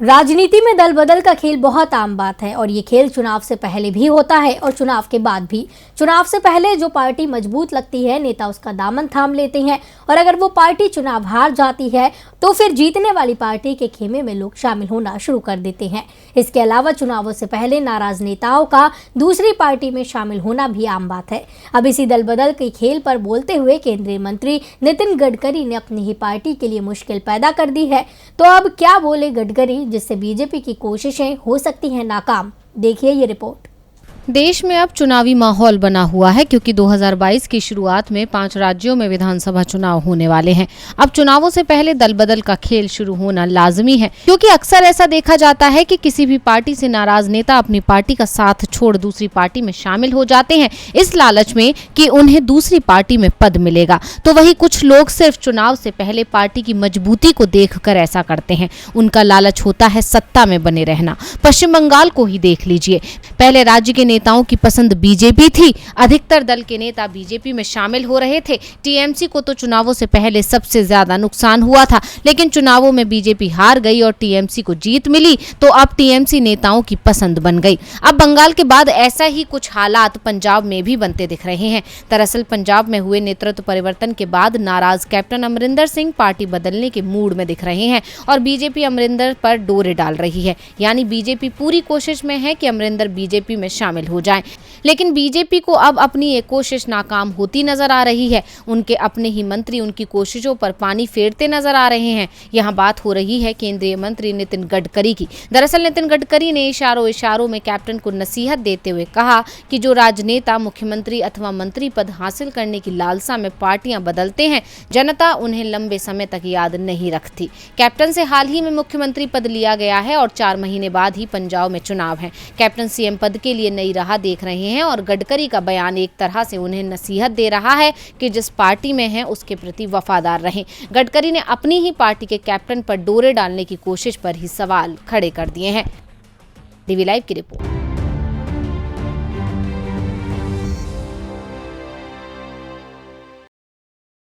राजनीति में दल बदल का खेल बहुत आम बात है और ये खेल चुनाव से पहले भी होता है और चुनाव के बाद भी। चुनाव से पहले जो पार्टी मजबूत लगती है, नेता उसका दामन थाम लेते हैं और अगर वो पार्टी चुनाव हार जाती है तो फिर जीतने वाली पार्टी के खेमे में लोग शामिल होना शुरू कर देते हैं। इसके अलावा चुनावों से पहले नाराज नेताओं का दूसरी पार्टी में शामिल होना भी आम बात है। अब इसी दल बदल के खेल पर बोलते हुए केंद्रीय मंत्री नितिन गडकरी ने अपनी ही पार्टी के लिए मुश्किल पैदा कर दी है। तो अब क्या बोले गडकरी, जिससे बीजेपी की कोशिशें हो सकती हैं नाकाम? देखिए ये रिपोर्ट। देश में अब चुनावी माहौल बना हुआ है क्योंकि 2022 की शुरुआत में 5 राज्यों में विधानसभा चुनाव होने वाले हैं। अब चुनावों से पहले दल बदल का खेल शुरू होना लाजमी है क्योंकि अक्सर ऐसा देखा जाता है कि किसी भी पार्टी से नाराज नेता अपनी पार्टी का साथ छोड़ दूसरी पार्टी में शामिल हो जाते हैं इस लालच में कि उन्हें दूसरी पार्टी में पद मिलेगा। तो वही कुछ लोग सिर्फ चुनाव से पहले पार्टी की मजबूती को देखकर ऐसा करते हैं। उनका लालच होता है सत्ता में बने रहना। पश्चिम बंगाल को ही देख लीजिए। पहले राज्य के नेताओं की पसंद बीजेपी थी। अधिकतर दल के नेता बीजेपी में शामिल हो रहे थे। टीएमसी को तो चुनावों से पहले सबसे ज्यादा नुकसान हुआ था, लेकिन चुनावों में बीजेपी हार गई और टीएमसी को जीत मिली तो अब टीएमसी नेताओं की पसंद बन गई। अब बंगाल के बाद ऐसा ही कुछ हालात पंजाब में भी बनते दिख रहे हैं। दरअसल पंजाब में हुए नेतृत्व परिवर्तन के बाद नाराज कैप्टन अमरिंदर सिंह पार्टी बदलने के मूड में दिख रहे हैं और बीजेपी अमरिंदर पर डोरे डाल रही है। यानी बीजेपी पूरी कोशिश में है कि अमरिंदर बीजेपी में शामिल हो जाएं। लेकिन बीजेपी को अब अपनी ये कोशिश नाकाम होती नजर आ रही है। उनके अपने ही मंत्री उनकी कोशिशों पर पानी फेरते नजर आ रहे हैं। यहाँ बात हो रही है केंद्रीय मंत्री नितिन गडकरी की। दरअसल नितिन गडकरी ने इशारों में कैप्टन को नसीहत देते हुए कहा कि जो राजनेता मुख्यमंत्री अथवा मंत्री पद हासिल करने की लालसा में पार्टियां बदलते हैं, जनता उन्हें लंबे समय तक याद नहीं रखती। कैप्टन से हाल ही में मुख्यमंत्री पद लिया गया है और 4 महीने बाद ही पंजाब में चुनाव है। कैप्टन सीएम पद के लिए नई राह देख रहे हैं और गडकरी का बयान एक तरह से उन्हें नसीहत दे रहा है कि जिस पार्टी में हैं उसके प्रति वफादार रहें। गडकरी ने अपनी ही पार्टी के कैप्टन पर डोरे डालने की कोशिश पर ही सवाल खड़े कर दिए हैं। टीवी लाइव की रिपोर्ट।